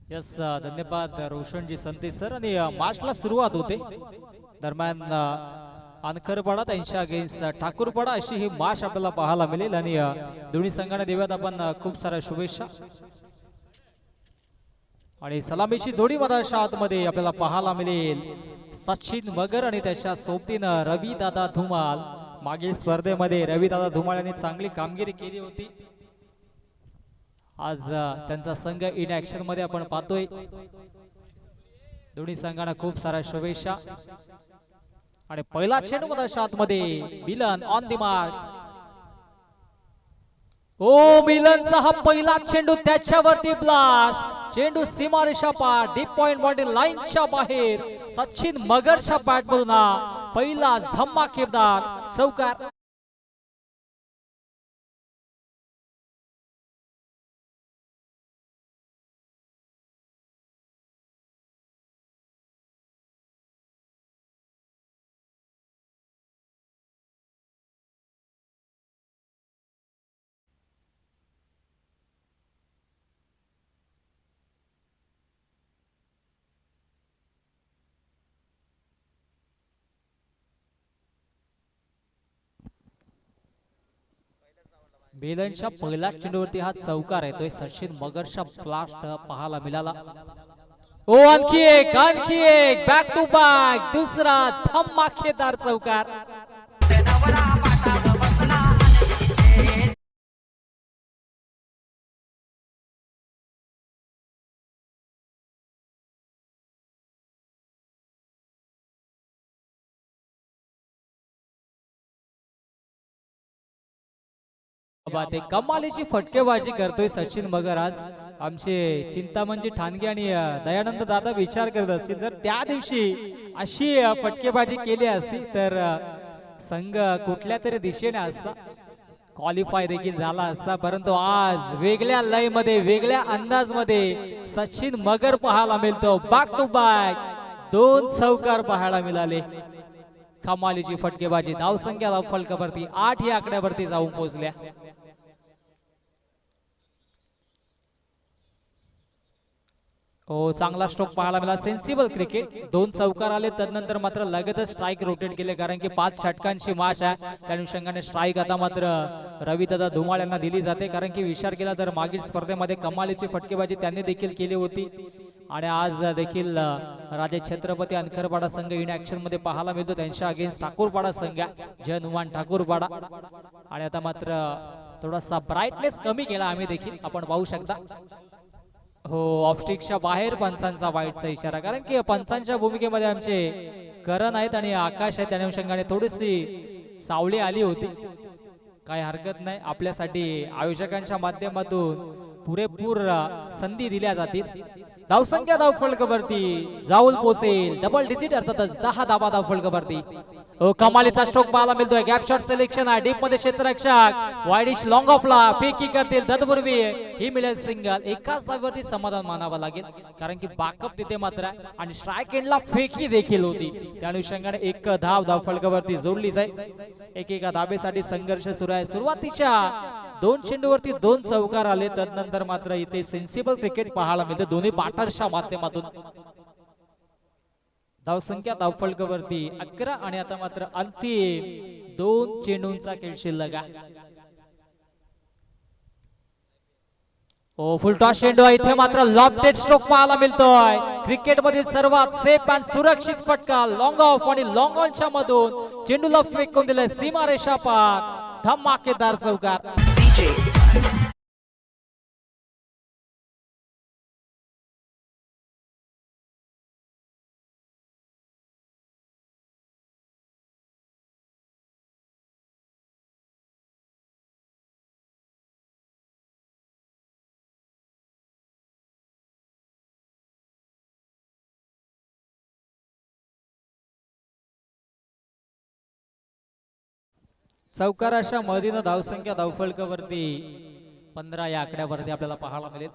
Yes धन्यवाद Roshanji संते sir आणि मार्चला सुरुवात होते दरम्यान अनखरपाडा त्यांच्या अगेन्स्ट ठाकूरपाडा अशी ही मार्च आपल्याला पाहायला मिळेल आणि दोन्ही संघाने देऊयात आपण खूप साऱ्या शुभेच्छा आणि सलामीची जोडी मधाच्या आतमध्ये आपल्याला पाहायला मिळेल सचिन मगर आणि त्याच्या सोबतीनं रवी दादा धुमाल मागील स्पर्धेमध्ये रवी दादा धुमाल यांनी चांगली कामगिरी केली होती आज त्यांचा संघ इन ऍक्शन मध्ये आपण पाहतोय दोन्ही संघांना खूप साऱ्या शुभेच्छा आणि पहिला चेंडू मधाच्या आतमध्ये मिलन ऑन द मार्क ओ मिलनचा हा पहिला चेंडू त्याच्यावरती ब्लास्ट चेंडू सीमारेषा पार डीप पॉइंट बॉडी लाईनच्या बाहेर सचिन मगरच्या बॅट मधून पहिला धमाकेदार चौकार बेलनच्या पहिल्या चेंडूवरती हा चौकार येतोय सचिन मगरच्या ब्लास्ट पाहायला मिळाला ओ आणखी एक बॅक टू बॅक दुसरा धमाकेदार चौकार ते कमालीची फटकेबाजी करतोय सचिन मगर आज आमचे चिंतामणजी ठाणगे आणि दयानंद दादा विचार करत असतील तर त्या दिवशी अशी फटकेबाजी केली असती तर संघ कुठल्या तरी दिशेने असता क्वालिफाय देखील झाला असता परंतु आज वेगळ्या लय मध्ये वेगळ्या अंदाज मध्ये सचिन मगर पाहायला मिळतो बॅक टू बॅक दोन चौकार पाहायला मिळाले कमालीची फटकेबाजी धावसंख्या फलकावरती 8 या आकड्यावरती जाऊन पोहोचल्या हो चांगला स्ट्रोक पाहायला मिळाला सेन्सिबल क्रिकेट दोन चौकार आले तदनंतर मात्र लगेचच स्ट्राईक रोटेट केले कारण की 5 षटकांची माश आहे त्या अनुषंगाने स्ट्राईक आता मात्र रविदादा धुमाळ यांना दिली जाते कारण की विचार केला तर मागील स्पर्धेमध्ये कमालीची फटकेबाजी त्यांनी देखील केली होती आणि आज देखील राजे छत्रपती अनखरपाडा संघ इन ऍक्शन मध्ये पाहायला मिळतो त्यांच्या अगेन्स्ट ठाकूरपाडा संघ जय हनुमान ठाकूरपाडा आणि आता मात्र थोडासा ब्राईटनेस कमी केला आम्ही देखील आपण पाहू शकता हो ऑफस्टिकच्या बाहेर पंचांचा वाईटचा इशारा कारण की पंचांच्या भूमिकेमध्ये आमचे करण आहेत आणि आकाश आहेत त्या अनुषंगाने थोडीशी सावली आली होती काय हरकत नाही आपल्यासाठी आयोजकांच्या माध्यमातून पुरेपूर संधी दिल्या जातील धावसंख्या धावफलकावरती जाऊन पोहोचेल डबल डिजिट अर्थातच 10 धावा धावफलकावरती कमालीचा स्ट्रोक पाहायला मिळतोय गॅप शॉट सिलेक्शन आहे डीप मध्ये क्षेत्ररक्षक वाईडिश लॉंग ऑफला फेकी करतील तत्पूर्वी ही मिळेल सिंगल एकाच धावेवरती समाधान मानावं लागेल कारण की बॅकअप तिथे मात्र आणि स्ट्राईक एंडला फेकी देखील होती त्या अनुषंगाने एक धाव धावफलकावरती जोडली जाईल एकेका धावेसाठी संघर्ष सुरू आहे सुरुवातीच्या 2 चेंडूवरती 2 चौकार आले तदनंतर मात्र इथे सेन्सिबल क्रिकेट पाहायला मिळते दोन्ही बॅटर्सच्या माध्यमातून धावसंख्या धावफलकावरती 11 आणि आता मात्र अंतिम 2 चेंडूंचा खेळ शिल्लक आहे ओ फुलटॉस चेंडू इथे मात्र लॉफ्टेड स्ट्रोक पाहायला मिळतोय क्रिकेट मधील सर्वात सेफ आणि सुरक्षित फटका लॉंग ऑफ आणि लॉंग ऑनच्या मधून चेंडूला फेकून दिलाय सीमारेषा पार धमाकेदार चौकार चौकार अशा मधीनं धावसंख्या धावफलकावरती 15 या आकड्यावरती आपल्याला पाहायला मिळेल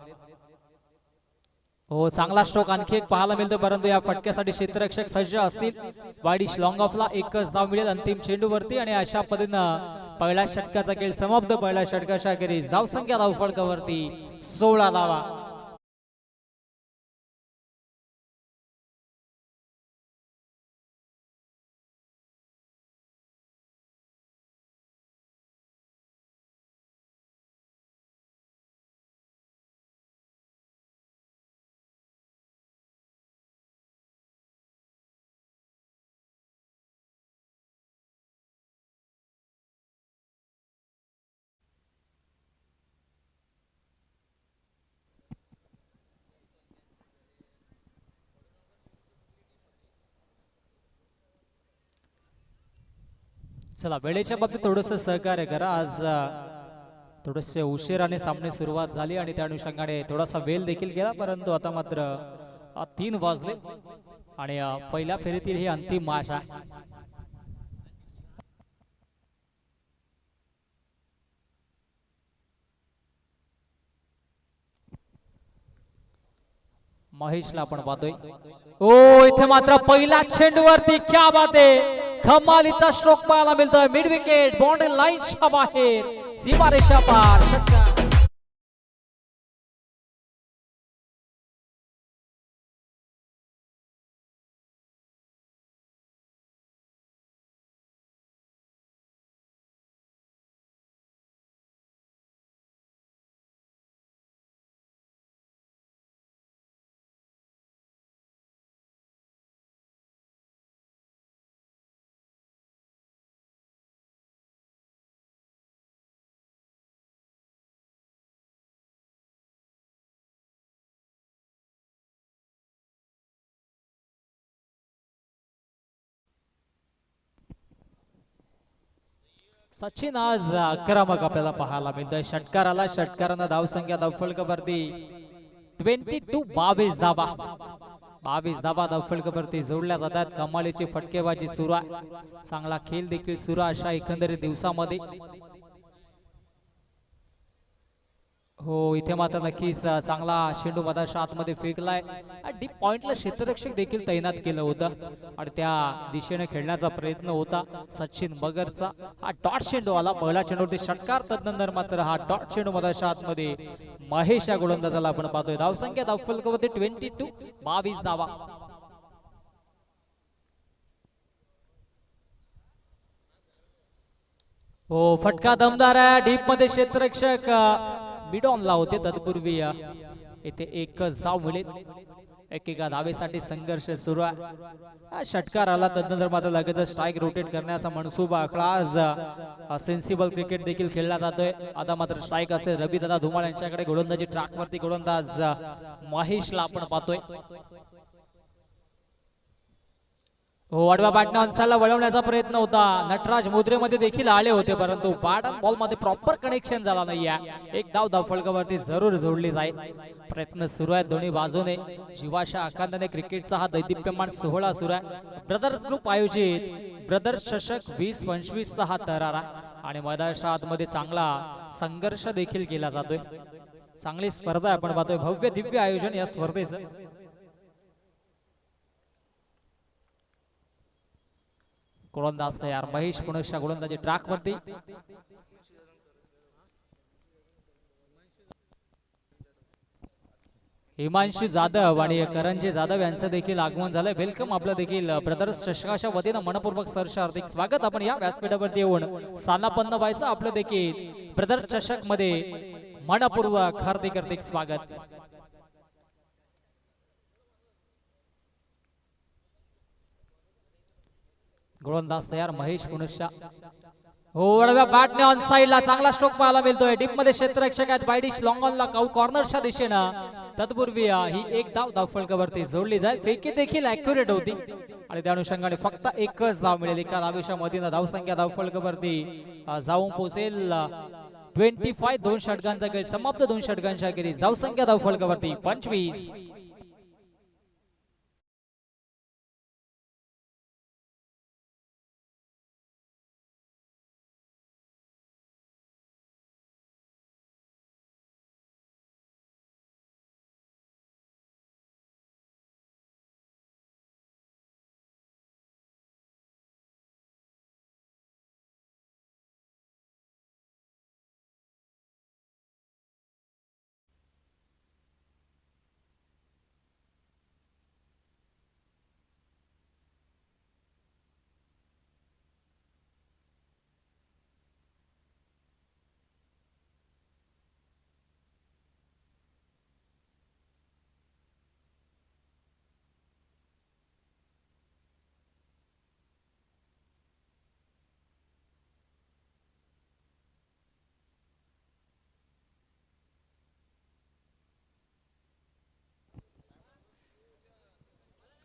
हो चांगला स्ट्रोक आणखी एक पाहायला मिळतो परंतु या फटक्यासाठी क्षेत्ररक्षक सज्ज असतील वाईडिश लॉंग ऑफला एकच धाव मिळेल अंतिम चेंडूवरती आणि अशा पद्धतीनं पहिल्या षटकाचा खेळ समाप्त पहिल्या षटकाच्या अखेरीस धावसंख्या धावफलकावरती 16 धावा चला वेळेच्या बाबतीत थोडंसं सहकार्य करा. आज थोडेसे उशिराने सामने सुरुवात झाली आणि त्या अनुषंगाने थोडासा वेळ देखील गेला, परंतु आता मात्र 3 वाजले आणि पहिल्या फेरीतील ही अंतिम मॅच आहे. महेशला आपण पाहतोय. ओ इथे मात्र पहिल्या चेंडूवरती क्या बात आहे, कमालीचा स्ट्रोक पाहायला मिळतोय. मिड विकेट बाउंड्री लाईनच्या बाहेर, सीमारेषा पार षटकार. सचिन आज आक्रमक आपल्याला पाहायला मिळतोय. षटकाराला षटकारानं धावसंख्या धावफलकावरती 22 धाबा 22 धाबा धावफलकावरती जोडल्या जातात. कमालीची फटकेबाजी सुरू आहे, चांगला खेळ देखील सुरू अशा एकंदरीत दिवसामध्ये. हो इथे मात्र नक्कीच चांगला चेंडू मधाच्या आतमध्ये फेकलाय. डीप पॉइंटला क्षेत्ररक्षक देखील तैनात केलं होतं आणि त्या दिशेने खेळण्याचा प्रयत्न होता सचिन बगरचा. हा डॉट चेंडू आला, पहिला चेंडूवरती षटकार, तदनंतर मात्र हा डॉट चेंडू मधाच्या आतमध्ये महेश या गोलंदाजाला आपण पाहतोय. धावसंख्या धावफलकावरती 22 धावा. हो फटका दमदार आहे, डीप मध्ये क्षेत्ररक्षक मिडॉनला होते. तत्पूर्वी येथे एकच धाव मिळेल. एकेका धावेसाठी संघर्ष सुरू आहे. षटकार आला, तदनंतर मात्र लगेच स्ट्राईक रोटेट करण्याचा मनसुबा आखला. आज सेन्सिबल क्रिकेट देखील खेळला जातोय. आता मात्र स्ट्राईक असेल रविदादा धुमाळ यांच्याकडे. गोलंदाजी ट्रॅकवरती गोलंदाज महेशला आपण पाहतोय. हो आडव्या बॅटने अन्साला वळवण्याचा प्रयत्न होता. नटराज मुद्रेमध्ये देखील आले होते, परंतु बॅट आणि बॉल मध्ये प्रॉपर कनेक्शन झाला नाहीये. एक धाव धावफलकावरती जरूर जोडली जाईल. प्रयत्न सुरू आहेत दोन्ही बाजूने. जीवाशा आकांताने क्रिकेटचा हा दैदिप्यमान सोहळा सुरू आहे. ब्रदर्स ग्रुप आयोजित ब्रदर्स चषक 2025 चा हा तरारा आणि मैदानाच्या आतमध्ये चांगला संघर्ष देखील केला जातोय. चांगली स्पर्धा आपण पाहतोय. भव्य दिव्य आयोजन या स्पर्धेचं. गोलंदाज तयार, महेश पुनश्च गोलंदाजी ट्रॅक वरती. हिमांशू जाधव आणि करंजी जाधव यांचं देखील आगमन झालंय. वेलकम आपलं देखील ब्रदर्स चषकाच्या वतीनं मनपूर्वक सरचे हार्दिक स्वागत. आपण या व्यासपीठावरती येऊन स्थानापन्न व्हायचं. आपलं देखील ब्रदर्स चषक मध्ये मनपूर्वक हार्दिक स्वागत. गोलंदाज तयार, महेश पुनश्च. हो वळव्या बॅटने ऑन साइडला चांगला स्ट्रोक पाहायला मिळतोय. डीप मध्ये क्षेत्ररक्षक आहेत बायडिश लॉंग ऑनला कॉर्नरच्या दिशेनं. तत्पूर्वी ही एक धाव धावफलकावरती जोडली जाईल. फेकी देखील ऍक्युरेट होती आणि त्या अनुषंगाने फक्त एकच धाव मिळेल. एका धावेच्या मधीनं धावसंख्या धावफलकावरती जाऊन पोहोचेल 25. 2 षटकांचा खेळ समाप्त. 2 षटकांच्या अखेरीस धावसंख्या धावफलकावरती 25.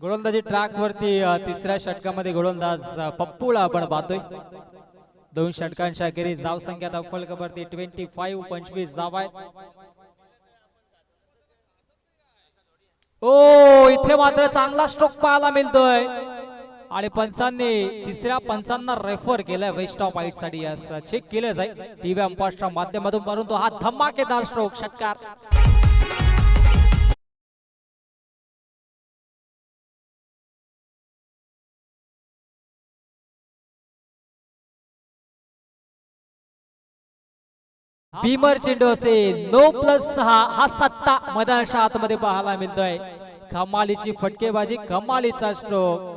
गोलंदाजी ट्रॅक वरती तिसऱ्या षटकामध्ये गोलंदाज पप्पूला आपण पाहतोय. दोन षटकांच्या अखेरीस धावसंख्या फलकावरती 25 25 धावा आहेत. ओ इथे मात्र चांगला स्ट्रोक पाहायला मिळतोय आणि पंचांनी तिसऱ्या पंचांना रेफर केलाय वेस्ट ऑफ हाईट साठी. असं चेक केलं जाईल टीव्ही अंपायरच्या माध्यमातून, परंतु हा धमाकेदार स्ट्रोक षटकार. भीमर चेंडू असेल 9+6 हा 7 मैदानाच्या आतमध्ये पाहायला मिळतोय. कमालीची फटकेबाजी, कमालीचा स्ट्रोक.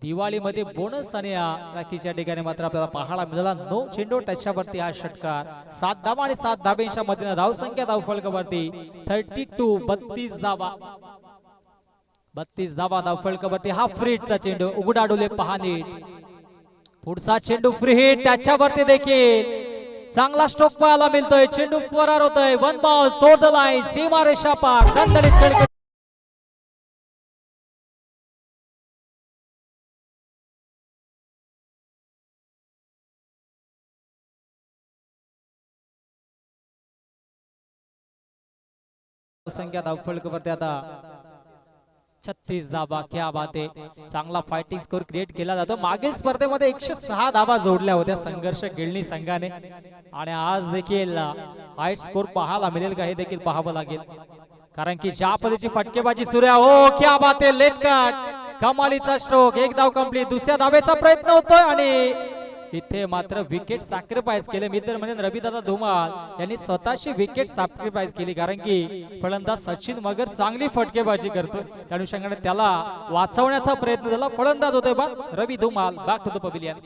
दिवाळीमध्ये बोनस आणि राखीच्या ठिकाणी मात्र आपल्याला पाहायला मिळाला. 9 चेंडू टच्यावरती हा षटकार. 7 धावा आणि 7 धाब्यांच्या मधील धावसंख्या धावफलकावरती 32 32 धावा. 32 धावा धावफलकावरती. हा फ्रीटचा चेंडू उघडाडोले पहाणी. पुढचा चेंडू फ्री हिट, त्याच्यावरती देखील चांगला स्ट्रोक पाहायला मिळतोय. चेंडू फरार होतोय. 1 बॉल सोड द लाईन, सीमारेषा पार. दणदणीत खेळ संख्या धावफलकावरती आता 36 धावा. क्या बात आहे. चांगला फायटिंग स्कोर क्रिएट केला जातो. मागील स्पर्धेमध्ये 106 धावा जोडल्या होत्या संघर्ष गिळणी संघाने आणि आज देखील हाईट स्कोर पाहायला मिळेल का हे देखील पाहावं लागेल, कारण की ज्या पद्धतीची फटकेबाजी सुरू आहे. हो क्या बात आहे. लेट कट, कमालीचा स्ट्रोक. एक धाव कंप्लीट. दुसऱ्या धावेचा प्रयत्न होतोय आणि इथे मात्र विकेट सॅक्रिफाईस केले. मित्र म्हणजे रविदादा धुमाळ यांनी स्वतःची विकेट सॅक्रिफाईस केली, कारण की फलंदाज सचिन मगर चांगली फटकेबाजी करतो. त्या अनुषंगाने त्याला वाचवण्याचा प्रयत्न झाला. फलंदाज होते बाद Ravi Dhumal. Back to the pavilion.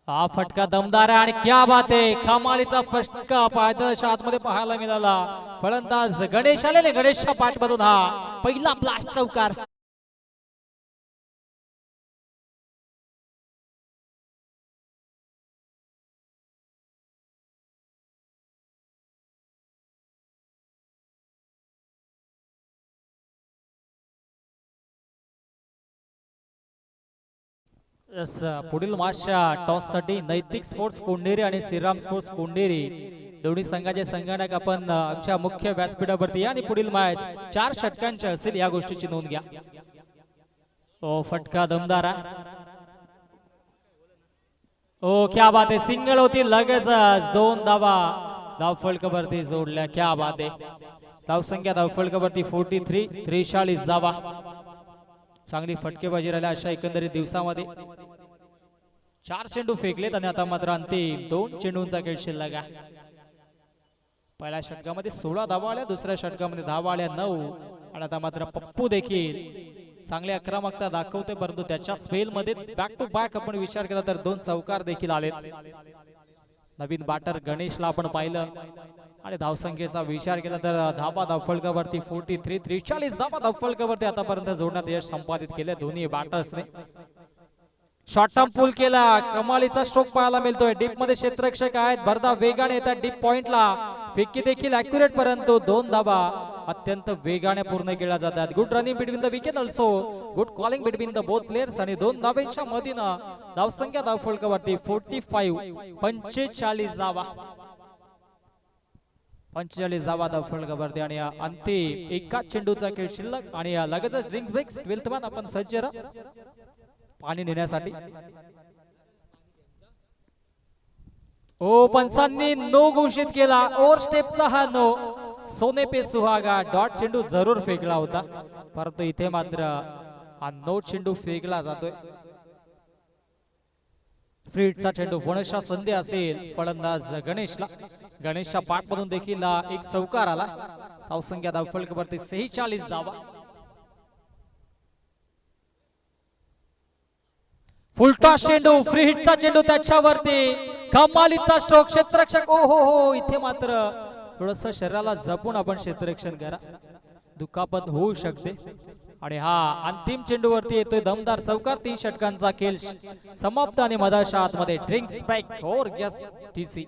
हा फटका दमदार आहे आणि क्या बात आहे. कमालीचा फटका पायदळाच्या आतमध्ये पाहायला मिळाला. फलंदाज गणेश आलेले. गणेशच्या पाठमधून हा पहिला ब्लास्ट चौकार. पुढील मॅचच्या टॉस साठी नैतिक स्पोर्ट्स कोंडेरी आणि श्रीराम स्पोर्ट्स कोंडेरी दोन्ही संघाचे संगणक आपण आमच्या मुख्य व्यासपीठावरती. आणि पुढील मॅच 4 षटकांची असेल, या गोष्टीची नोंद घ्या. ओ फटका दमदार आहे. ओ क्या बात आहे. सिंगल होती लगेच 2 धावा धावफलकावरती जोडल्या. क्या बात आहे. धावसंख्या धावफलकावरती 43 43 धावा. चांगली फटकेबाजी राहिल्या अशा एकंदरीत दिवसामध्ये. 4 चेंडू फेकलेत आणि आता मात्र अंतिम 2 चेंडूंचा खेळ शिल्लक आहे. पहिल्या षटकामध्ये 16 धावा आल्या, दुसऱ्या षटकामध्ये धावा आल्या 9. आणि आता मात्र पप्पू देखील चांगली आक्रमकता दाखवते, परंतु त्याच्या स्पेल मध्ये बॅक टू बॅक आपण विचार केला तर 2 चौकार देखील आलेत. नवीन बॅटर गणेशला आपण पाहिलं आणि धावसंख्येचा विचार केला तर धावा धावफलकावरती 43 43 धावा धावफलकावरती आतापर्यंत जोडण्यात यश संपादित केले दोन्ही बॅटर्सने. शॉर्ट टर्म पूल केला. कमालीचा स्ट्रोक पाहायला मिळतोय. डीप मध्ये क्षेत्ररक्षक आहेत. भरदा वेगाने येतात डीप पॉइंटला. फेकी देखील अॅक्युरेट, परंतु 2 धावा अत्यंत वेगाने पूर्ण केल्या जातात. Good running between the wicket, also good calling between the both players. आणि 2 धावांच्या मधीनं धावसंख्या धावफलकावरती 45 45 धावा. 45 धावा धावफलकावरती आणि अंतिम एकाच चेंडूचा खेळ शिल्लक. आणि लगेचच ड्रिंक्स ब्रेक 12th मान आपण सज्ज पाणी नेण्यासाठी. ओ पंचांनी नो घोषित केला. ओव्हर स्टेपचा हा नो. सोने पे सुहागा. डॉट चेंडू जरूर फेकला होता, परंतु इथे मात्र हा नो चेंडू फेकला जातोय. फ्रीडचा चेंडू पुनश्च संधी असेल फलंदाज गणेशला. गणेशच्या पाठमधून देखील एक चौकार आला. धावसंख्या धावफलकावरती 46 धावा. फुलटॉस चेंडू, फ्री हिटचा चेंडू त्याच्यावरती कमालीचा स्ट्रोक. क्षेत्ररक्षक ओ हो, इथे मात्र थोडस शरीराला जपून आपण क्षेत्ररक्षण करा, दुखापत होऊ शकते. आणि हा अंतिम चेंडूवरती येतोय दमदार चौकार. 3 षटकांचा खेळ समाप्त आणि मधाच्या आतमध्ये ड्रिंक्स स्पाइक और यस टीसी.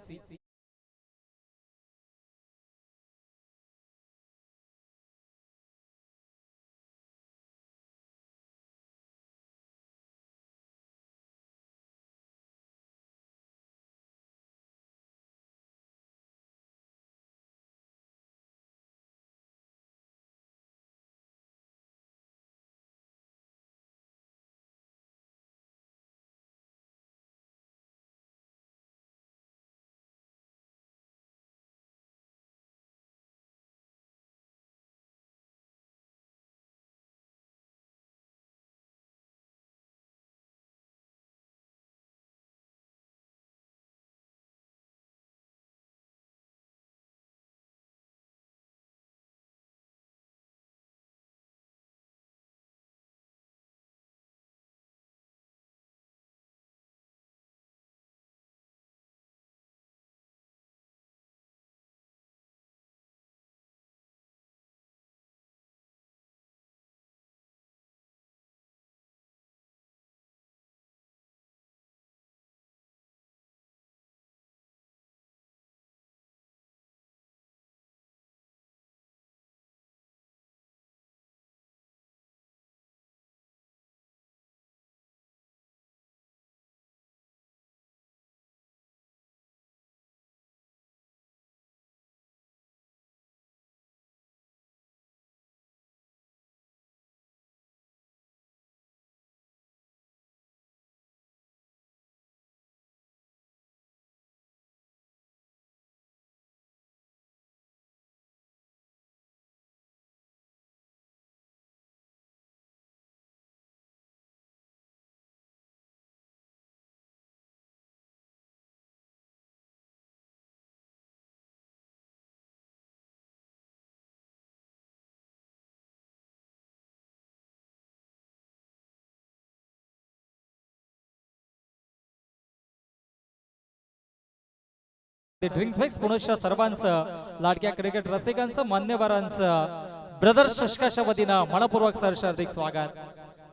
ड्रिंक्स फाइक्स पुनश्च सर्वांचं लाडक्या क्रिकेट रसिकांचं मान्यवरांचं ब्रदर्स चषकाच्या वतीनं मनपूर्वक सहर्ष हार्दिक स्वागत.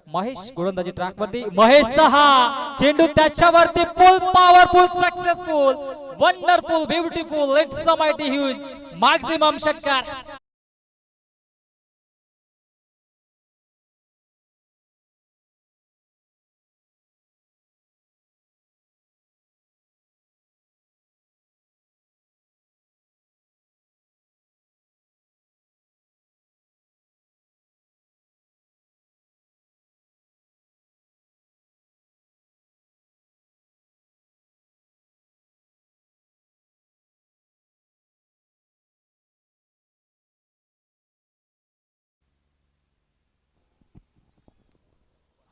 महेश गोलंदाजी ट्रॅक वरती. महेशचा हा चेंडू त्याच्यावरती फुल powerful successful wonderful beautiful it's a mighty huge maximum षटकार.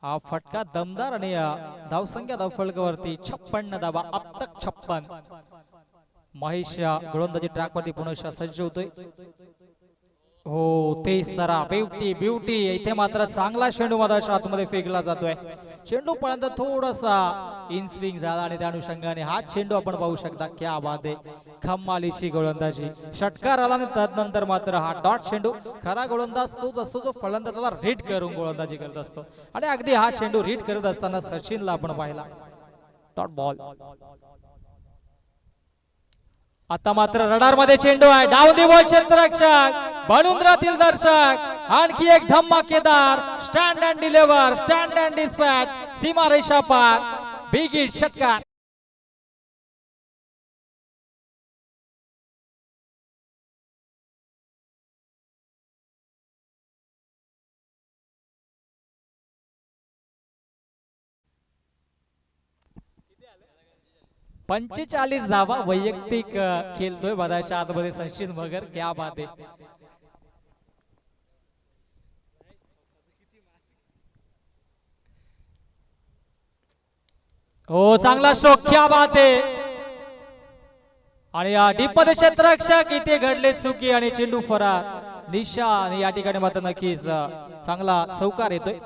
हा फटका दमदार आणि धावसंख्या धावफलकावरती 56 धावा. अब तक 56. महेश गोलंदाजी ट्रॅक वरती पुनश्च सज्ज होतोय. हो ते सरा ब्युटी ब्युटी. इथे मात्र चांगला चेंडू मधाच्या आतमध्ये फेकला जातोय. चेंडू पर्यंत थोडासा इन स्विंग झाला आणि त्या अनुषंगाने हा चेंडू आपण पाहू शकता. क्या बात आहे, कमालीची गोलंदाजी. षटकार आला आणि त्यानंतर मात्र हा डॉट चेंडू. खरा गोलंदाज तोच असतो जो फलंदाजाला रीड करून गोलंदाजी करत असतो आणि अगदी हा चेंडू रीड करत असताना सचिनला आपण पाहिला. Dot ball. आता मात्र रडार मध्ये चेंडू आहे. डाऊन दी बॉल क्षेत्ररक्षक बडुंद्रातील दर्शक. आणखी एक धमाकेदार stand and deliver stand and dispatch सीमा रेषा पार बिग हिट षटकार. पंचेचाळीस धावा वैयक्तिक खेळतोय बदाच्या आतमध्ये सचिन मगर. क्या बात आहे. हो चांगला स्ट्रोक, क्या बात आहे. आणि या डीप मध्ये क्षेत्ररक्षक इथे घडले चुकी आणि चेंडू फरार. निशान या ठिकाणी मात्र नक्कीच चांगला चौकार येतोय.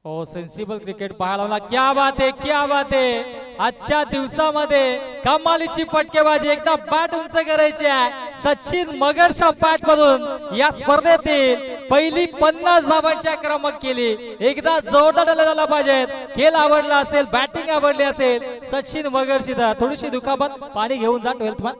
हो सेन्सिबल क्रिकेट पाहायला मला, क्या बात आहे, क्या बात आहे. आजच्या दिवसामध्ये कमालीची फटकेबाजी, एकदा बॅट उंच करायची आहे. सचिन मगरच्या बॅट मधून या स्पर्धेतील पहिली 50 धावांची आक्रमक केली. एकदा जोरदार टाळ्या झाला पाहिजेत. खेळ आवडला असेल, बॅटिंग आवडली असेल सचिन मगरची, तर थोडीशी दुखापत, पाणी घेऊन जा 12th मान.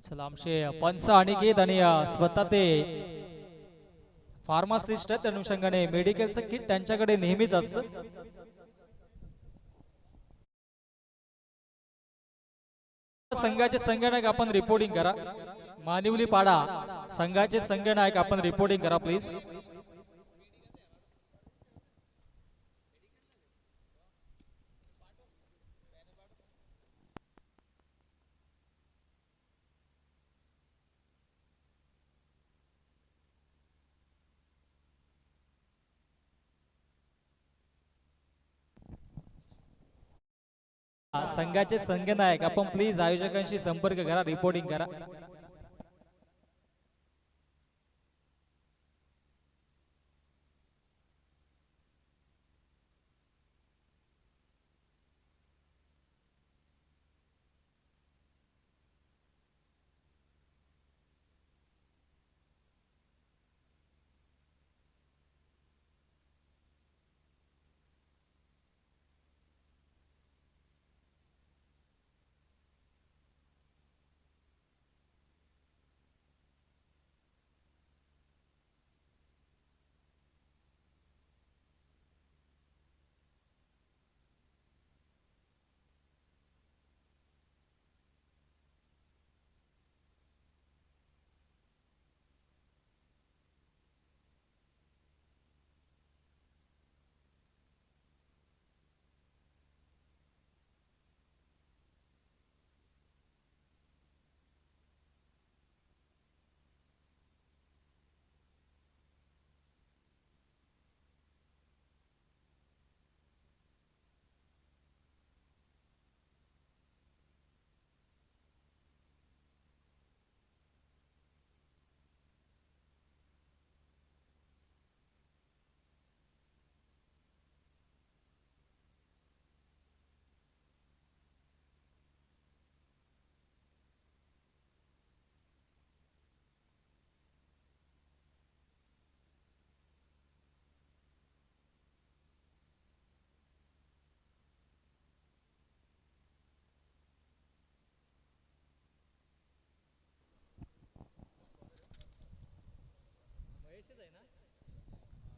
चला आमचे पंच अनिकेत आणि स्वतः ते फार्मासिस्ट आहेत, त्या अनुषंगाने मेडिकलचं किट त्यांच्याकडे नेहमीच असतं. संघाचे संगणक आपण रिपोर्टिंग करा. मानिवली पाडा संघाचे संगणक आपण रिपोर्टिंग करा प्लीज. संघाचे संगणक आपण प्लीज आयोजकांशी संपर्क करा, रिपोर्टिंग करा.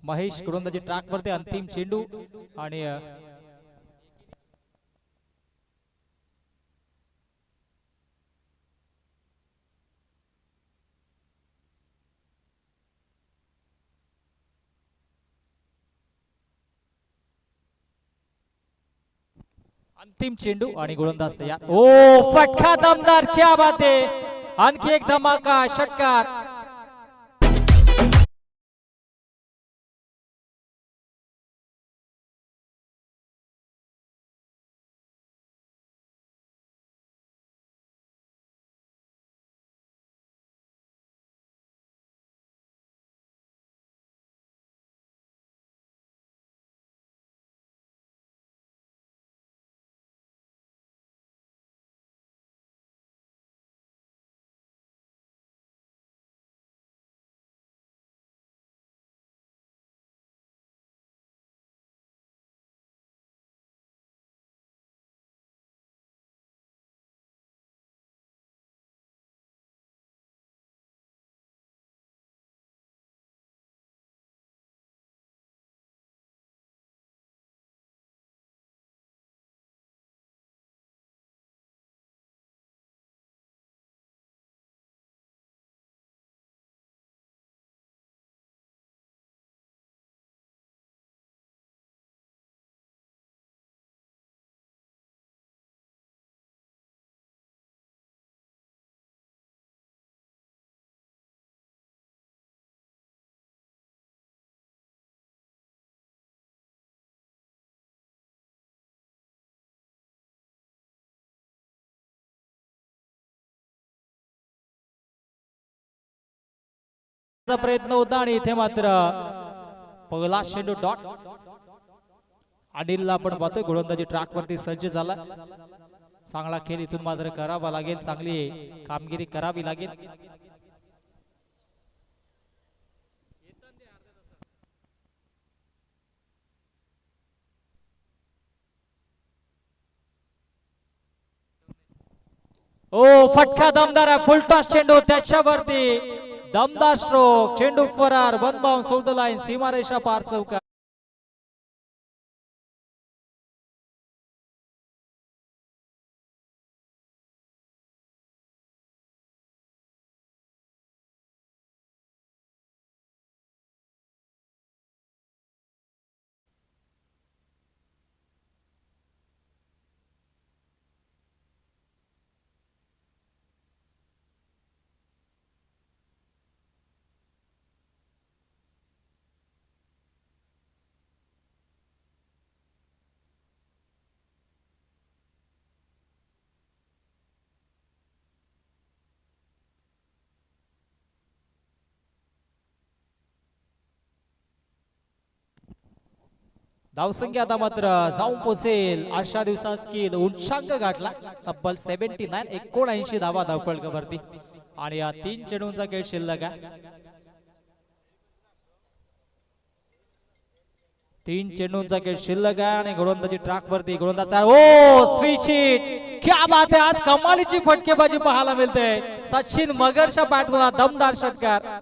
महेश गोलंदाजी ट्रॅक वरती, अंतिम चेंडू आणि अंतिम चेंडू आणि गोलंदाज तयार. ओ फटका दमदार, क्या बात आहे. आणखी एक धमाका षटकार. प्रयत्न होता आणि इथे मात्र पहिला चेंडू डॉट. अनिलला आपण पाहतोय गोलंदाजी ट्रॅक वरती सज्ज झाला. चांगला खेळ इथून मात्र करावा लागेल, चांगली कामगिरी करावी लागेल. ओ फटका दमदार आहे, फुलटॉस चेंडू त्याच्यावरती दमदार स्ट्रोक. चेंडू फरार, one bounce over the line, सीमारेषा पार चौकार. धावसंख्या आता मात्र जाऊन पोहोचेल अशा दिवसात की उंचांक गाठला तब्बल 79, 79 धावा धावफलकावरती. आणि या 3 चेंडूंचा खेळ शिल्लक आहे. 3 चेंडूंचा खेळ शिल्लक आहे आणि गोलंदाजी ट्रॅक वरती गोलंदाज. ओ स्विच हिट, क्या बात आहे. आज कमालीची फटकेबाजी पाहायला मिळते. सचिन मगरच्या बॅटमधून दमदार षटकार.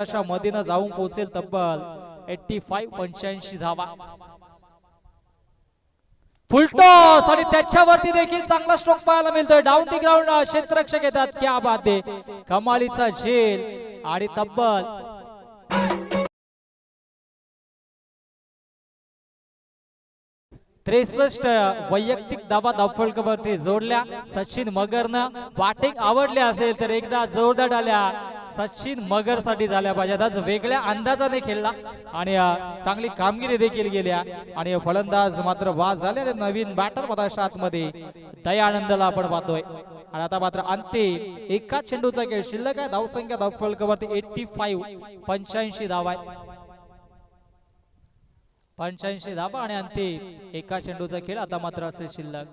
अशा मधीनं जाऊन पोहोचेल तब्बल 85, 85 धावा. फुलटॉस आणि त्याच्यावरती देखील चांगला स्ट्रोक पाहायला मिळतोय. डाऊन दी ग्राउंड क्षेत्ररक्षक येतात, क्या बात आहे. कमालीचा झेल आणि तब्बल 63 वैयक्तिक धावा धावफलकावरती जोडल्या. सचिन मगरनं बॅटिंग आवडली असेल तर एकदा जोरदार डाल्या सचिन मगर साठी झाल्या पाहिजेत. आज वेगळ्या अंदाजाने खेळला आणि चांगली कामगिरी देखील गेल्या. आणि फलंदाज मात्र बाद झाले. नवीन बॅटर मधाच्या आतमध्ये दयानंदला आपण पाहतोय. आणि आता मात्र अंतिम एका चेंडूचा खेळ शिल्लक आहे. धावसंख्या धावफलकावरती 85, 85 धावा आहे. 85 धावा आणि अंतिम एका चेंडूचा खेळ आता मात्र असेल शिल्लक.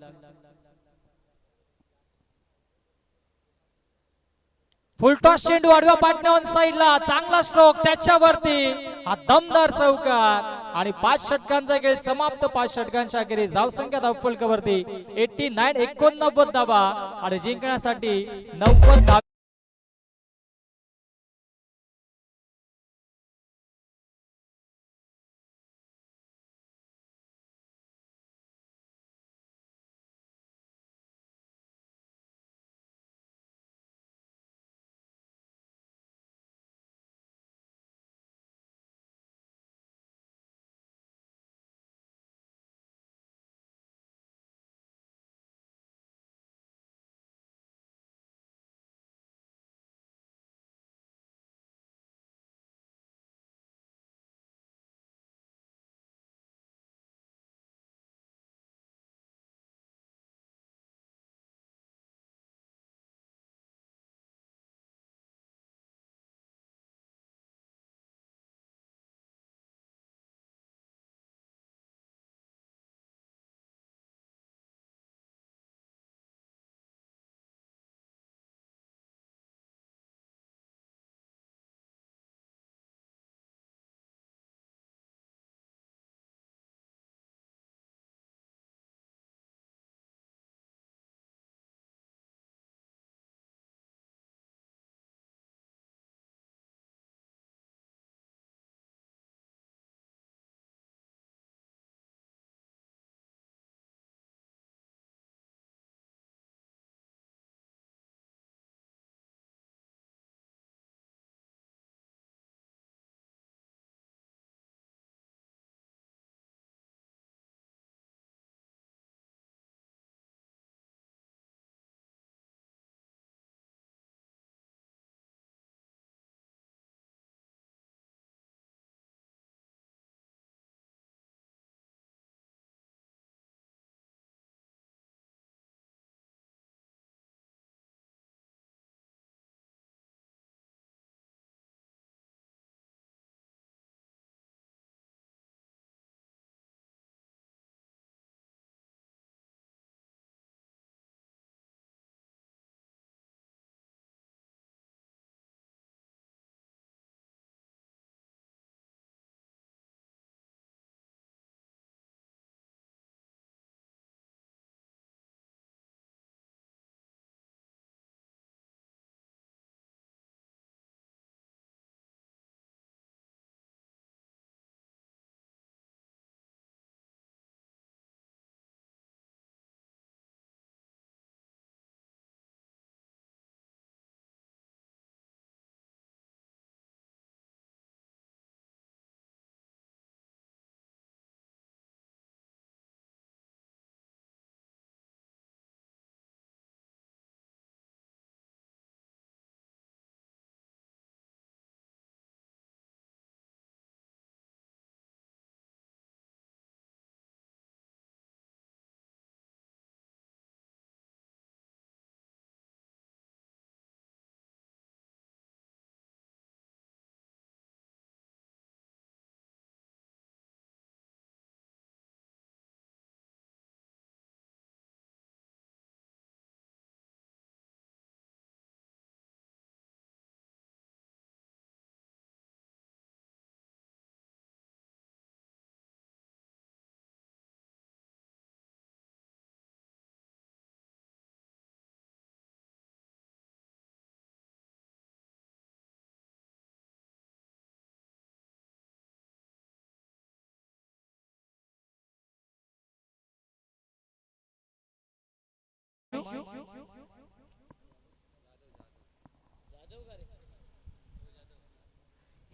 फुलटॉस चेंडू आडव्या पाटण्या ऑन साइडला, चांगला स्ट्रोक त्याच्यावरती हा दमदार चौकार. आणि 5 षटकांचा खेळ समाप्त. 5 षटकांच्या अखेरीस धावसंख्या धावफलकावरती 89, 89 धावा आणि जिंकण्यासाठी 90 धावा.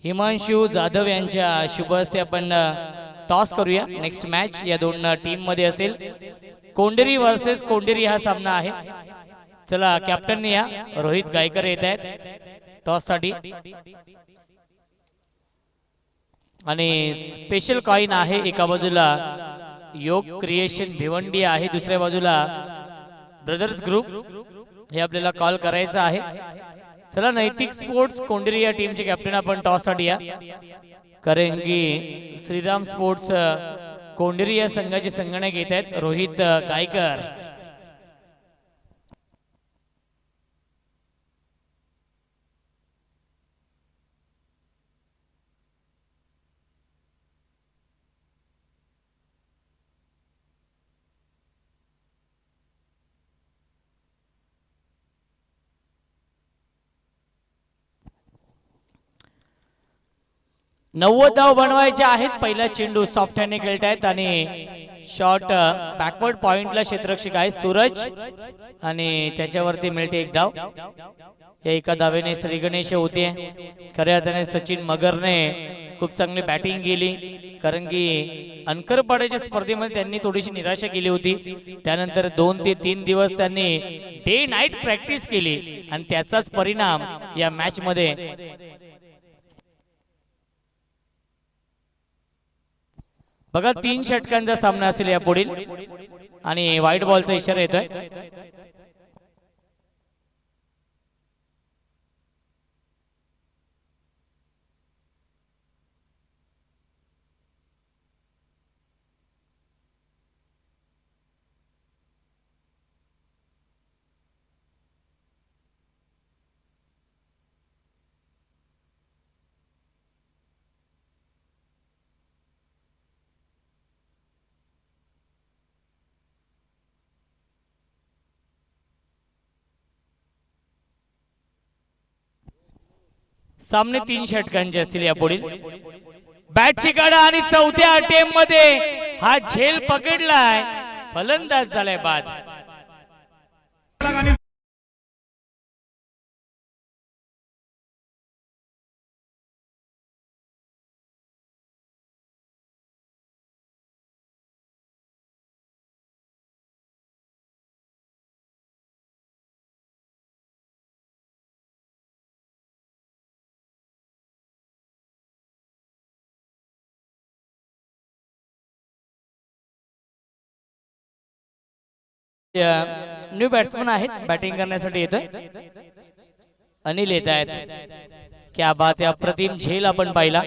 हिमांशु जाधव यांच्या शुभ हस्ते आपण टॉस करूया. नेक्स्ट मॅच या दोन टीम मध्ये असेल. कोंडेरी वर्सेस कोंडेरी हा सामना आहे. चला कॅप्टन या रोहित गायकर येत आहेत टॉस साठी आणि स्पेशल कॉइन आहे. एका बाजूला योग क्रिएशन भिवंडी आहे, दुसऱ्या बाजूला ब्रदर्स ग्रुप हे आपल्याला कॉल करायचं आहे. चला नैतिक स्पोर्ट्स कोंडेरी या टीमचे कॅप्टन आपण टॉस साठी या, कारण की श्रीराम स्पोर्ट्स कोंडेरी या संघाचे संगणक येत आहेत रोहित गायकर. नव्वद धाव बनवायचे आहेत. पहिला चेंडू सॉफ्ट हँडने खेळतायत आणि शॉट बॅकवर्ड पॉइंटला क्षेत्ररक्षक आहे सूरज आणि त्याच्यावरती मिळते एक धाव. या एका धावेने श्री गणेश होते. खऱ्या अर्थाने सचिन मगरने खूप चांगली बॅटिंग केली, कारण की अंकरपाड्याच्या स्पर्धेमध्ये त्यांनी थोडीशी निराशा केली होती. त्यानंतर 2 ते 3 दिवस त्यांनी डे नाईट प्रॅक्टिस केली आणि त्याचाच परिणाम या मॅच मध्ये. बघा 3 षटकांचा सामना असेल या पुढील आणि व्हाईट बॉलचा इशारा येतोय. सामने 3 षटकांचे असतील या पुढील. बॅटची काढा आणि चौथ्या अटेम्प्ट मध्ये हा झेल पकडलाय, फलंदाज झालाय बाद. न्यू बॅट्समन आहेत, बॅटिंग करण्यासाठी येतोय अनिल येत आहेत. क्या बात आहे, अप्रतिम झेल आपण पाहिला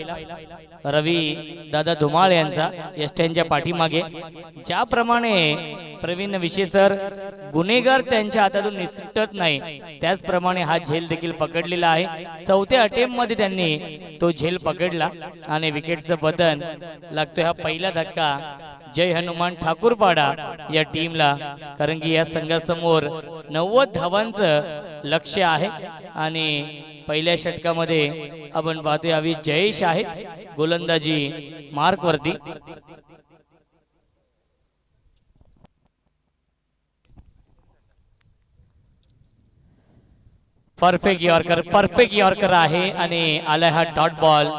रवी दादा धुमाळ यांचा यष्ट्यांच्या पाठीमागे. ज्याप्रमाणे प्रवीण विशेषर गुन्हेगार त्यांच्या हातातून निसटत नाही, त्याचप्रमाणे हा झेल देखील पकडलेला आहे. चौथ्या अटेम्प्ट मध्ये त्यांनी तो झेल पकडला आणि विकेटचं पतन लागतोय. हा पहिला धक्का जय हनुमान ठाकूरपाडा या टीमला, कारण की या संघासमोर 90 धावांचं लक्ष्य आहे आणि पहिल्या षटकामध्ये आपण पाहतोय अवी जयेश आहेत गोलंदाजी मार्क वरती. परफेक्ट यॉर्कर आहे आणि आलाय हा डॉट बॉल.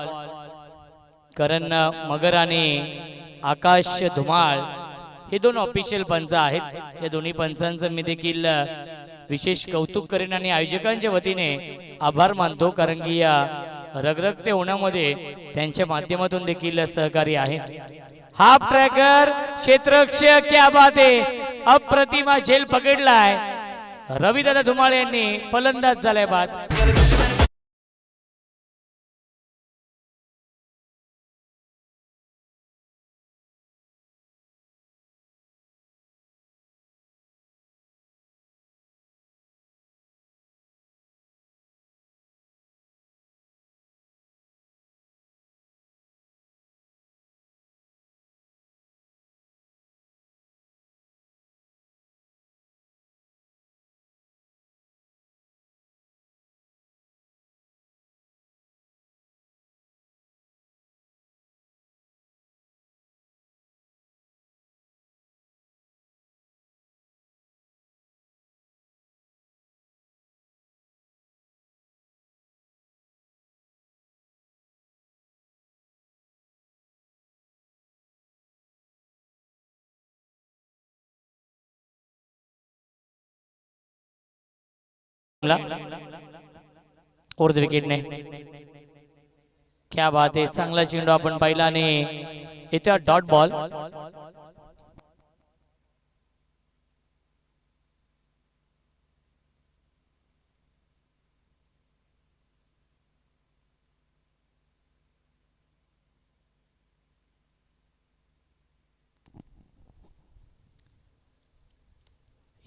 करण मगर आणि आकाश धुमाळ हे दोन ऑफिशियल पंच आहेत. या दोन्ही पंचांचं मी देखील विशेष कौतुक करेन आणि आयोजकांच्या वतीने आभार मानतो, कारण की या रगरगते होण्यामध्ये त्यांच्या माध्यमातून देखील सहकारी आहे. हाफ ट्रॅकर क्षेत्ररक्षक, क्या बात आहे, अप्रतिमा झेल पकडलाय. रविदादा धुमाळ यांनी फलंदाज झालाय बाद. टीमला उर्ध विकेटने. क्या बात आहे, चांगला चेंडू आपण पाहिला आणि इथे डॉट बॉल.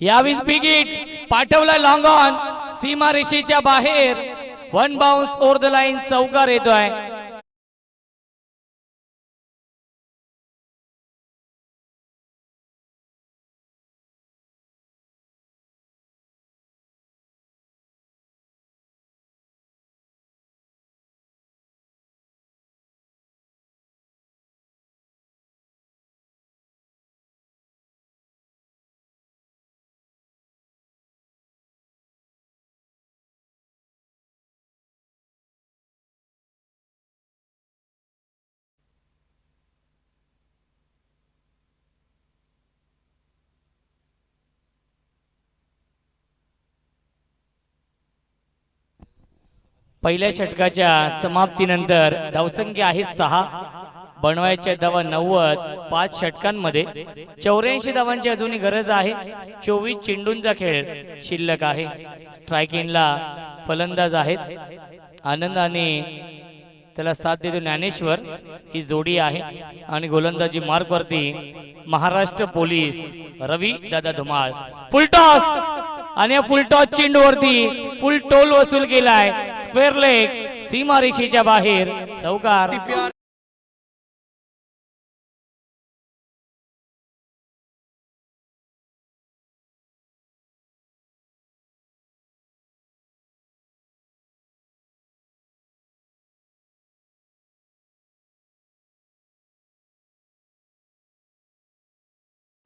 यावीस बिग हिट पाठवला लॉंग ऑन सीमा रेषेच्या बाहेर. One bounce over the line, चौकार येतोय. पहिल्या षटकाच्या समाप्तीनंतर धावसंख्या आहे 6. बनवायच्या धावा 90. 5 षटकांमध्ये 84 धावांची अजूनही गरज आहे. 24 चेंडूंचा खेळ शिल्लक आहे. स्ट्रायकिंगला फलंदाज आहेत आनंद आणि त्याला साथ देतो ज्ञानेश्वर, ही जोडी आहे. आणि गोलंदाजी मार्क वरती महाराष्ट्र पोलीस रवी दादा धुमाळ. फुलटॉस आणि या फुलटॉस चेंडू वरती फुल टोल वसूल केलाय. स्क्वेअर लेग सीमा रेषेच्या बाहेर, चौकार.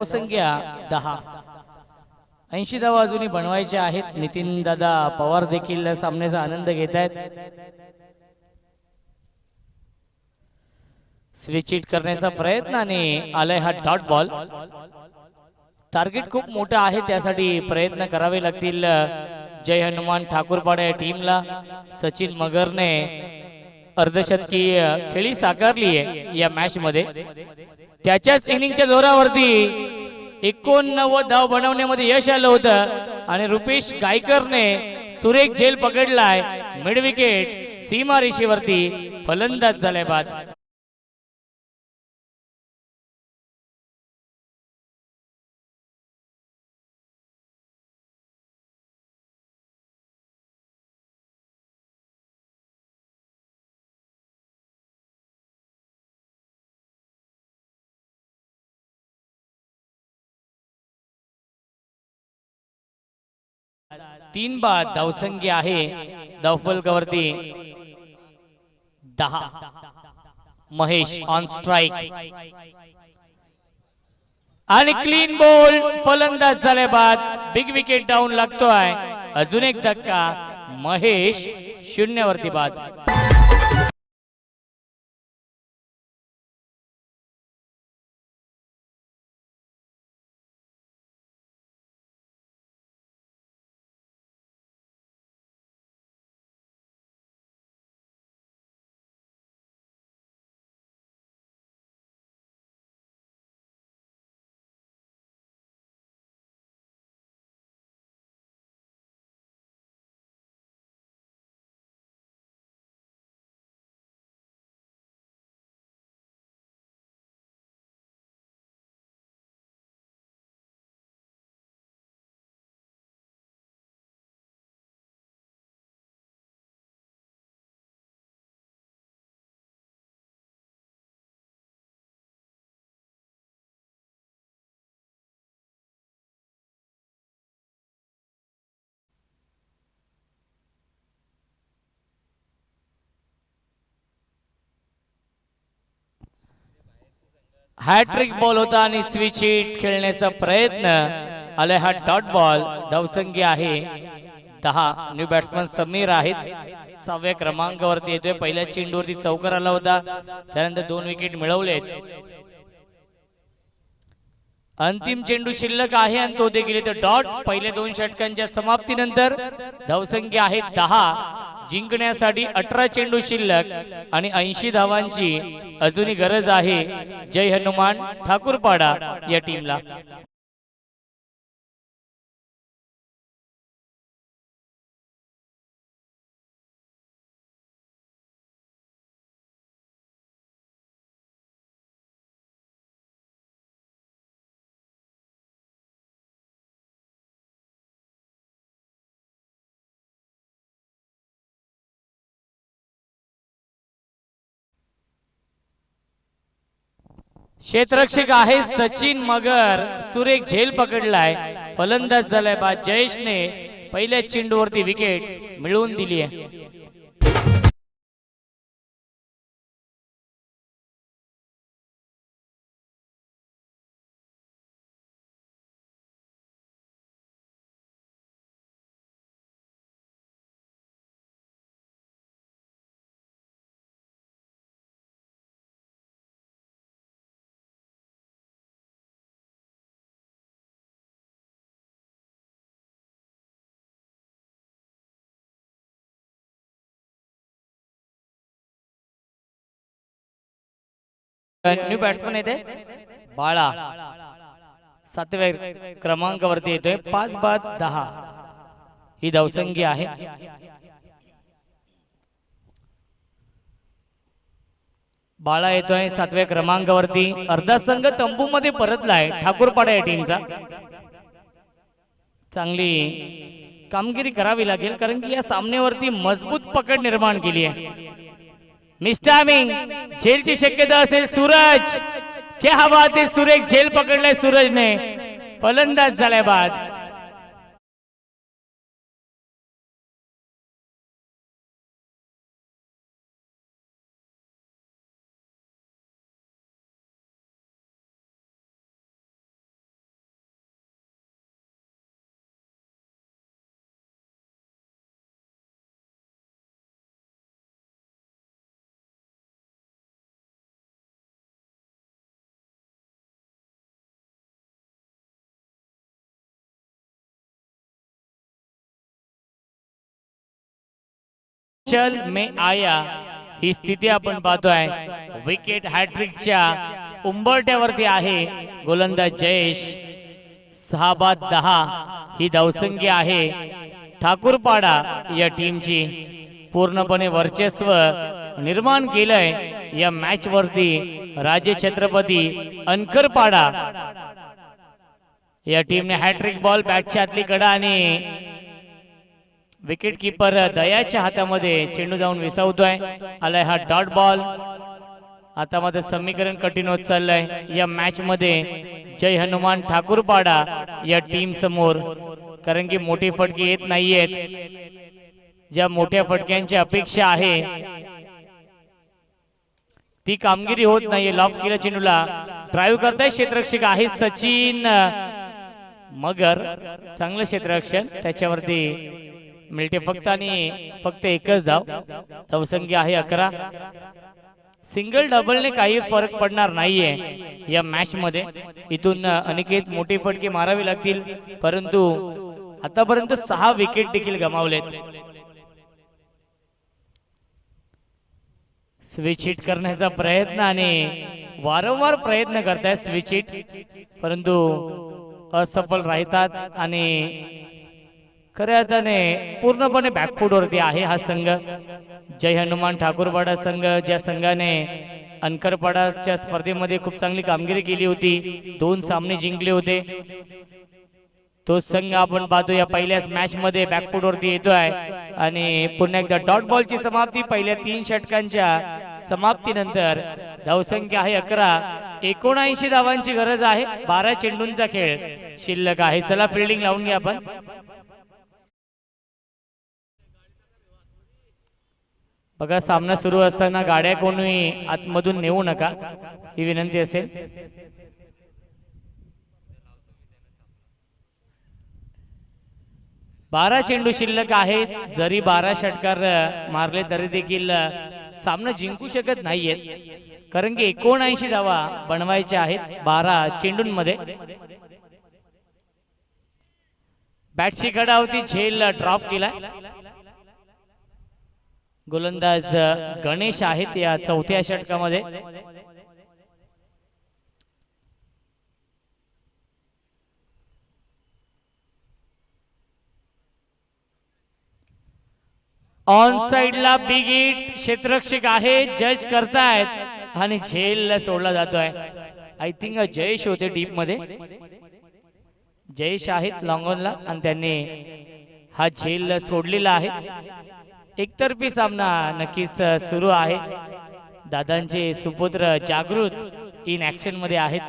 संख्या 10. 80 धावा अजूनही बनवायच्या आहेत. नितीन दादा पवार देखील सामन्याचा आनंद घेत आहेत. स्विच हिट करण्याचा प्रयत्न आणि आलाय हा डॉट बॉल. टार्गेट खूप मोठा आहे, त्यासाठी प्रयत्न करावे लागतील जय हनुमान ठाकूरपाडा या टीमला. सचिन मगरने अर्धशतकीय खेळी साकारली आहे या मॅच मध्ये. त्याच्याच इनिंगच्या जोरावरती 89 धाव बनवण्यामध्ये यश आलं होतं आणि रुपेश गायकरने सुरेख झेल पकडलाय. मिड विकेट सीमा रेषेवरती फलंदाज झालाय बाद. तीन बाद. धावसंख्या आहे धावफलकावरती 10. महेश ऑन स्ट्राइक आणि क्लीन बॉल, फलंदाज झाले बाद. बिग विकेट डाऊन लागतोय. अजून एक धक्का, महेश 0 वरती बाद. हॅट्रिक बॉल होता आणि स्विच हिट खेळण्याचा प्रयत्न. आले हा डॉट बॉल. धावसंख्या आहे 10. न्यू बॅट्समन समीर आहेत. 6व्या क्रमांकावरती येतोय. पहिल्या चेंडूवरती चौकार आला होता, त्यानंतर 2 विकेट मिळवलेत. अंतिम चेंडू शिल्लक आहे आणि तो देखील इथे डॉट. पहिल्या 2 षटकांच्या समाप्तीनंतर धावसंख्या आहे 10. जिंकण्यासाठी 18 चेंडू शिल्लक आणि 80 धावांची अजूनही गरज आहे जय हनुमान ठाकूरपाडा या टीमला. क्षेत्ररक्षक आहे सचिन मगर. सुरेख झेल पकडलाय. फलंदाज झालाय बाद जयेशने पहिल्या चेंडूवरती विकेट मिळवून दिली आहे. न्यू बॅट्समन येते बाळा 7व्या क्रमांकावरती येतोय. 5 बाद 10 ही धावसंख्या आहे. बाळा येतोय 7व्या क्रमांकावरती. अर्धा संघ तंबू मध्ये परतलाय ठाकूरपाडा या टीमचा. चांगली कामगिरी करावी लागेल कारण की या सामन्यावरती मजबूत पकड निर्माण केली आहे. मिस्टामिंग झेलची शक्यता असेल. सूरज क्या बात आहे. सुरेख झेल पकडलाय सूरजने. फलंदाज झालाय बाद. चल में आया ही स्थिती आपण पाहतोय. विकेट हॅट्रिकच्या उंबरट्यावरती आहे गोलंदाज जयेश. 6 बाद 10 ही धावसंख्या आहे. ठाकूरपाडा या टीमची पूर्णपणे वर्चस्व निर्माण केलंय या मॅच वरती. राजे छत्रपती अनकरपाडा या टीमने हॅट्रिक बॉल बॅटच्या आतली कडा आणि विकेट कीपर दयाच्या हातामध्ये चेंडू जाऊन विसावतोय. आलाय हा डॉट बॉल. आता मात्र समीकरण कठीण होत चाललंय या मॅच मध्ये जय हनुमान ठाकूरपाडा या टीम समोर. कारण की मोठी फटके येत नाहीयेत. ज्या मोठ्या फटक्यांची अपेक्षा आहे ती कामगिरी होत नाहीये. लॉफ केला चेंडूला. ड्राईव्ह करताय क्षेत्ररक्षक आहे सचिन मगर. चांगलं क्षेत्ररक्षण. त्याच्यावरती मिळते फक्त एकच धाव. धावसंख्या आहे 11. सिंगल डबलने काही फरक पडणार नाहीये या मॅच मध्ये. इथून अनिकेत मोठी फटके मारावी लागतील परंतु आतापर्यंत 6 विकेट देखील गमावलेत. स्विच हिट करण्याचा प्रयत्न आणि वारंवार प्रयत्न करतायत स्विच हिट परंतु असफल राहतात आणि खऱ्या अर्थाने पूर्णपणे बॅकफूट वरती आहे हा संघ. जय हनुमान ठाकूरपाडा संघ ज्या संघाने अनकरपाडाच्या स्पर्धेमध्ये खूप चांगली कामगिरी केली होती. 2 सामने जिंकले होते. तो संघ आपण पाहतो या पहिल्याच मॅच मध्ये बॅकफूट वरती येतोय आणि पुन्हा एकदा डॉट बॉलची समाप्ती. पहिल्या 3 षटकांच्या समाप्तीनंतर धावसंख्या आहे 11. 79 धावांची गरज आहे. 12 चेंडूंचा खेळ शिल्लक आहे. चला फिल्डिंग लावून घ्या आपण. बघा सामना सुरू असताना गाड्या कोणी आतमधून नेऊ नका ही विनंती असेल. बारा चेंडू शिल्लक आहेत. जरी 12 षटकार मारले तरी देखील सामना जिंकू शकत नाहीयेत कारण की 79 धावा बनवायच्या आहेत 12 चेंडूंमध्ये. बॅटची कडा होती, झेल ड्रॉप केला. गोलंदाज गणेश आहेत या चौथ्या षटकामध्ये. ऑन साइडला बिग हिट क्षेत्ररक्षक आहे, जज करतायत आणि झेल सोडला जातोय. आय थिंक जयेश होते डीप मध्ये, जयेश आहेत लॉंग ऑनला आणि त्यांनी हा झेल सोडलेला आहे. एकतर्फी सामना नक्कीच सुरू आहे. दादांचे सुपुत्र जागृत इन ऍक्शन मध्ये आहेत.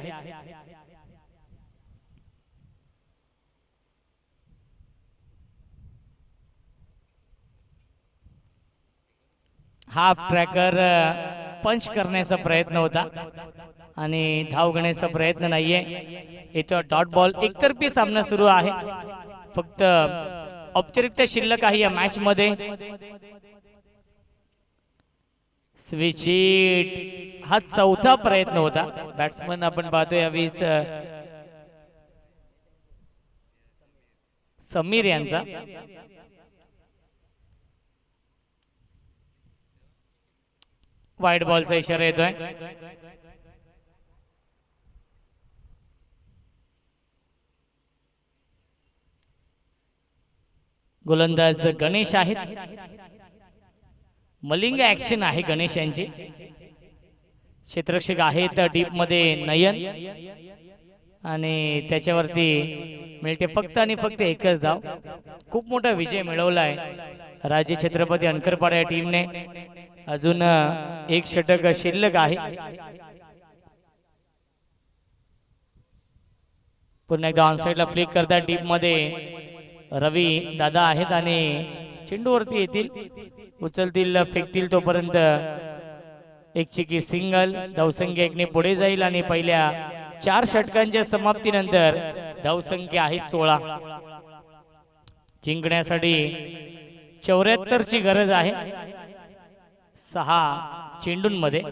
हाफ ट्रॅकर पंच करण्याचा प्रयत्न होता आणि धाव घेण्याचा प्रयत्न नाहीये. इथं डॉट बॉल. एकतर्फी सामना सुरू आहे. फक्त औपचारिकता शिल्लक आहे या मॅच मध्ये. स्विच हिट हा चौथा प्रयत्न होता. बॅट्समन आपण पाहतोय यावेळेस समीर यांचा. वाईट बॉलचा इशारा येतोय. गोलंदाज गणेश आहेत. मलिंग ऍक्शन आहे गणेश यांची. क्षेत्ररक्षक आहेत डीप मध्ये नयन आणि त्याच्यावरती मिळते फक्त आणि फक्त एकच धाव. खूप मोठा विजय मिळवलाय राजे छत्रपती अनकरपाडा या टीमने. अजून एक षटक शिल्लक आहे. पुन्हा एकदा ऑनसाइडला फ्लिक करतात. डीप मध्ये रवी दादा आहेत आणि चेंडूवरती येतील, उचलतील, फेकतील. तोपर्यंत एक चिकी सिंगल. धावसंख्या एकने पुढे जाईल आणि पहिल्या 4 षटकांच्या समाप्तीनंतर धावसंख्या आहे 16. जिंकण्यासाठी 74 ची गरज आहे 6 चेंडूंमध्ये.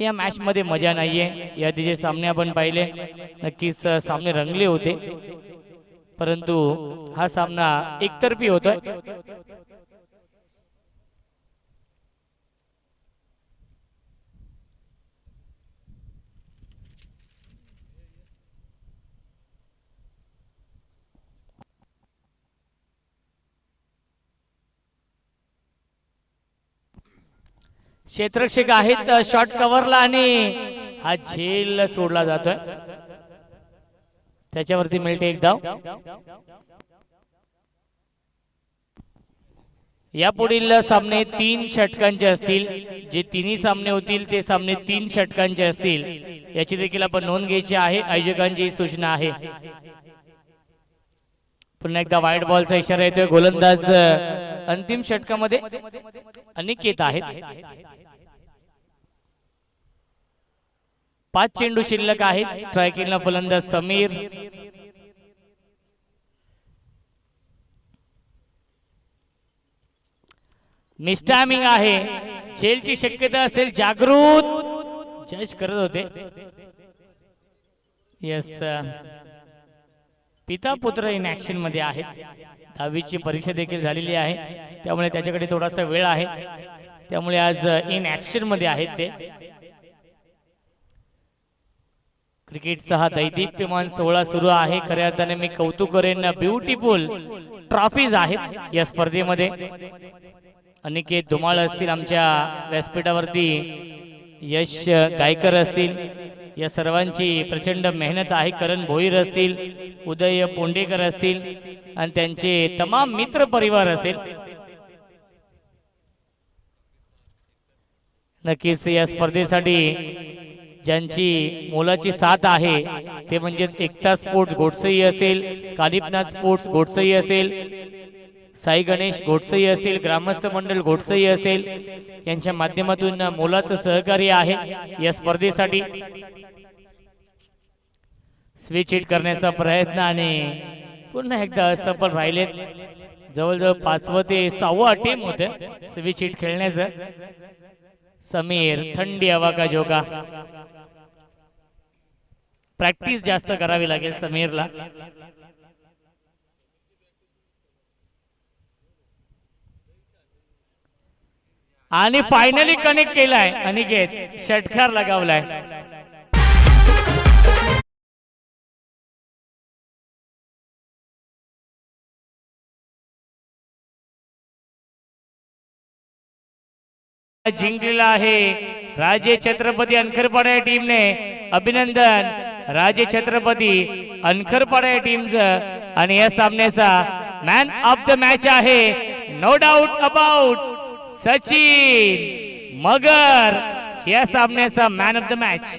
या मॅच मध्ये मजा नाहीये. याआधीचे सामने आपण पाहिले, नक्कीच सामने रंगले होते, परंतु हा सामना एकतर्फी होतोय. क्षेत्ररक्षक आहेत शॉट कव्हरला आणि हा झेल सोडला जातोय. त्याच्यावरती मिळते एक धाव. या पुढील सामने 3 षटकांचे असतील. जे तिन्ही सामने होतील ते सामने 3 षटकांचे असतील, याची देखील आपण नोंद घ्यायची आहे. आयोजकांची सूचना आहे. पुन्हा एकदा वाईट बॉलचा इशारा येतोय. गोलंदाज अंतिम षटकामध्ये अनिकेत आहेत. 5 चेंडू शिल्लक आहेत. स्ट्रायकिंगला फलंदाज समीर. मिसटायमिंग आहे. झेलची शक्यता असेल. जागृत जज करत होते. यस, पिता पुत्र इन ऍक्शन मध्ये आहेत. 10वीची परीक्षा देखील झालेली आहे, त्यामुळे त्याच्याकडे थोडासा वेळ आहे. त्यामुळे आज इन ऍक्शन मध्ये आहेत ते. क्रिकेटचा हा दैदिप्यमान सोहळा सुरू आहे. खऱ्या अर्थाने मी कौतुक करेन. ब्युटिफुल ट्रॉफीज आहेत या स्पर्धेमध्ये. अनिकेत धुमाळ असतील आमच्या व्यासपीठावरती, यश गायकर असतील, या सर्वांची प्रचंड मेहनत आहे. करण भोईर असतील, उदय पोंडेकर असतील आणि त्यांचे तमाम मित्र परिवार असेल. नक्कीच या स्पर्धेसाठी ज्यांची मोलाची साथ आहे ते म्हणजे एकता स्पोर्ट्स घोटसई असेल, कालिपनाथ स्पोर्ट्स घोटसई असेल, साई गणेश घोटसई असेल, ग्रामस्थ मंडळ घोटसई असेल, यांच्या माध्यमातून मोलाचं सहकार्य आहे या स्पर्धेसाठी. स्विच हिट करण्याचा प्रयत्न आणि पुन्हा एकदा असफल राहिलेत. जवळजवळ 5वं ते 6वं अटेम्प्ट होतं स्विच हिट खेळण्याचं. समीर, थंडी हवा का झोका. प्रॅक्टिस जास्त करावी लागेल समीरला. आणि फायनली कनेक्ट केलाय अनिकेत, षटकार लगावलाय. जिंकलेला आहे राजे छत्रपती अनखरपाडा या टीमने. अभिनंदन राजे छत्रपती अनखरपाडा या टीमचं. आणि या सामन्याचा मॅन ऑफ द मॅच आहे नो डाऊट अबाउट सचिन मगर, या सामन्याचा मॅन ऑफ द मॅच.